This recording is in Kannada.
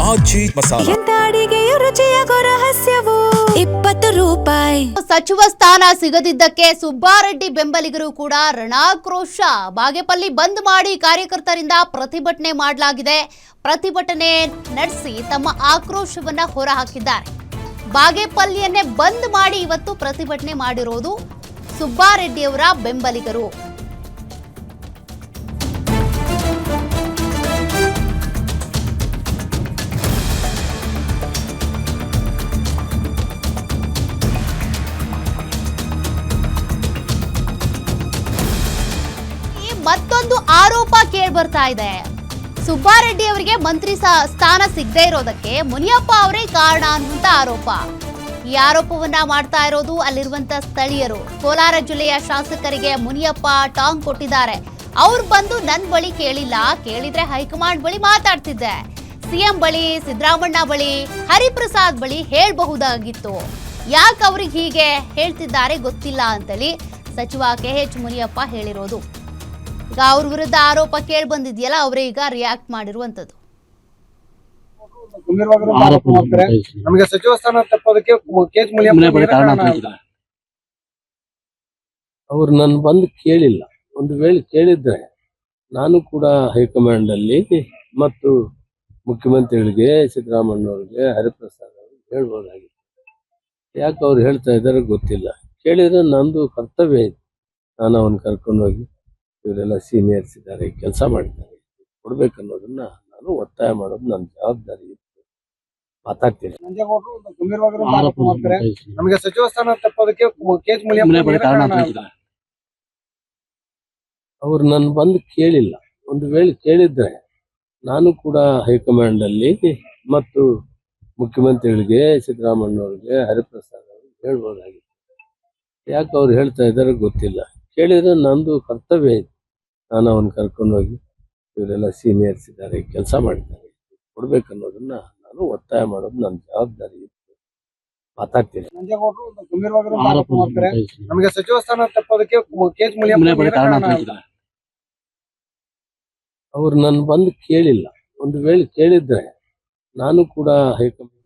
ಆಜಿ ಮಸಾಲ. ಎಂತ ಅಡಿಗೆಯ ರುಚಿಯಾಗೋ ರಹಸ್ಯವು 20 ರೂಪಾಯಿ. ಸಚಿವ ಸ್ಥಾನ ಸಿಗದಿದ್ದಕ್ಕೆ ಸುಬ್ಬಾರೆಡ್ಡಿ ಬೆಂಬಲಿಗರು ಕೂಡ ರಣಾಕ್ರೋಶ. ಬಾಗೇಪಲ್ಲಿ ಬಂದ್ ಮಾಡಿ ಕಾರ್ಯಕರ್ತರಿಂದ ಪ್ರತಿಭಟನೆ ಮಾಡಲಾಗಿದೆ. ಪ್ರತಿಭಟನೆ ನಡೆಸಿ ತಮ್ಮ ಆಕ್ರೋಶವನ್ನ ಹೊರಹಾಕಿದ್ದಾರೆ. ಬಾಗೇಪಲ್ಲಿಯನ್ನೇ ಬಂದ್ ಮಾಡಿ ಇವತ್ತು ಪ್ರತಿಭಟನೆ ಮಾಡಿರೋದು ಸುಬ್ಬಾರೆಡ್ಡಿಯವರ ಬೆಂಬಲಿಗರು. ಮತ್ತೊಂದು ಆರೋಪ ಕೇಳ್ಬರ್ತಾ ಇದೆ. ಸುಬ್ಬಾರೆಡ್ಡಿ ಅವರಿಗೆ ಮಂತ್ರಿ ಸ್ಥಾನ ಸಿಗದೆ ಇರೋದಕ್ಕೆ ಮುನಿಯಪ್ಪ ಅವರೇ ಕಾರಣ ಅನ್ನುವಂತ ಆರೋಪ. ಈ ಆರೋಪವನ್ನ ಮಾಡ್ತಾ ಇರೋದು ಅಲ್ಲಿರುವಂತ ಸ್ಥಳೀಯರು. ಕೋಲಾರ ಜಿಲ್ಲೆಯ ಶಾಸಕರಿಗೆ ಮುನಿಯಪ್ಪ ಟಾಂಗ್ ಕೊಟ್ಟಿದ್ದಾರೆ. ಅವ್ರು ಬಂದು ನನ್ನ ಬಳಿ ಕೇಳಿಲ್ಲ, ಕೇಳಿದ್ರೆ ಹೈಕಮಾಂಡ್ ಬಳಿ ಮಾತಾಡ್ತಿದ್ದೆ. ಸಿಎಂ ಬಳಿ, ಸಿದ್ದರಾಮಣ್ಣ ಬಳಿ, ಹರಿಪ್ರಸಾದ್ ಬಳಿ ಹೇಳ್ಬಹುದಾಗಿತ್ತು. ಯಾಕೆ ಅವ್ರಿಗೆ ಹೀಗೆ ಹೇಳ್ತಿದ್ದಾರೆ ಗೊತ್ತಿಲ್ಲ ಅಂತೇಳಿ ಸಚಿವ KH ಮುನಿಯಪ್ಪ ಹೇಳಿರೋದು. ಈಗ ಅವ್ರ ವಿರುದ್ಧ ಆರೋಪ ಕೇಳಿ ಬಂದಿದೆಯಲ್ಲ, ಅವರೇ ಈಗ ರಿಯಾಕ್ಟ್ ಮಾಡಿರುವಂತದ್ದು. ನಮಗೆ ಸಚಿವ ಸ್ಥಾನ ತಪ್ಪೋದಕ್ಕೆ KH ಮುನಿಯಪ್ಪ ಅವ್ರು ನನ್ನ ಬಂದು ಕೇಳಿಲ್ಲ. ಒಂದು ವೇಳೆ ಕೇಳಿದ್ರೆ ನಾನು ಕೂಡ ಹೈಕಮಾಂಡ್ ಅಲ್ಲಿ ಮತ್ತು ಮುಖ್ಯಮಂತ್ರಿಗಳಿಗೆ, ಸಿದ್ದರಾಮಣ್ಣವ್ರಿಗೆ, ಹರಿಪ್ರಸಾದ್ ಅವ್ರಿಗೆ ಹೇಳ್ಬೋದಾಗಿತ್ತು. ಯಾಕೆ ಅವ್ರು ಹೇಳ್ತಾ ಇದ್ದಾರೆ ಗೊತ್ತಿಲ್ಲ. ಕೇಳಿದ್ರೆ ನಂದು ಕರ್ತವ್ಯ ಇದೆ. ನಾನು ಅವನ್ನ ಕರ್ಕೊಂಡು ಹೋಗಿ ಇವರೆಲ್ಲ ಸೀನಿಯರ್ಸ್ ಇದ್ದಾರೆ, ಕೆಲಸ ಮಾಡಿದ್ದಾರೆ, ಕೊಡ್ಬೇಕನ್ನೋದನ್ನ ನಾನು ಒತ್ತಾಯ ಮಾಡೋದು ನನ್ನ ಜವಾಬ್ದಾರಿ ಇತ್ತು. ಮಾತಾಡ್ತೀನಿ. ನಮಗೆ ಸಚಿವ ಸ್ಥಾನ ತಪ್ಪೋದಕ್ಕೆ KH ಮುನಿಯಪ್ಪ ಅವ್ರು ನನ್ನ ಬಂದು ಕೇಳಿಲ್ಲ. ಒಂದು ವೇಳೆ ಕೇಳಿದ್ರೆ ನಾನು ಕೂಡ ಹೈಕಮಾಂಡ್ ಅಲ್ಲಿ ಮತ್ತು ಮುಖ್ಯಮಂತ್ರಿಗಳಿಗೆ, ಸಿದ್ದರಾಮಣ್ಣವ್ರಿಗೆ, ಹರಿಪ್ರಸಾದ್ ಅವ್ರಿಗೆ ಹೇಳ್ಬೋದಾಗಿತ್ತು. ಯಾಕೆ ಅವ್ರು ಹೇಳ್ತಾ ಇದ್ದಾರೆ ಗೊತ್ತಿಲ್ಲ. ಕೇಳಿದ್ರೆ ನಂದು ಕರ್ತವ್ಯ ಇದೆ. ನಾನು ಅವನ್ನ ಕರ್ಕೊಂಡು ಹೋಗಿ ಇವರೆಲ್ಲ ಸೀನಿಯರ್ಸ್ ಇದ್ದಾರೆ, ಕೆಲಸ ಮಾಡಿದ್ದಾರೆ, ಕೊಡ್ಬೇಕನ್ನೋದನ್ನ ನಾನು ಒತ್ತಾಯ ಮಾಡೋದು ನನ್ನ ಜವಾಬ್ದಾರಿ ಇತ್ತು. ಮಾತಾಡ್ತೀನಿ. ನಮಗೆ ಸಚಿವ ಸ್ಥಾನ ತಪ್ಪೋದಕ್ಕೆ KH ಮುನಿಯಪ್ಪ ಅವ್ರು ನನ್ನ ಬಂದು ಕೇಳಿಲ್ಲ. ಒಂದು ವೇಳೆ ಕೇಳಿದ್ರೆ ನಾನು ಕೂಡ ಹೈಕಮಾಂಡ್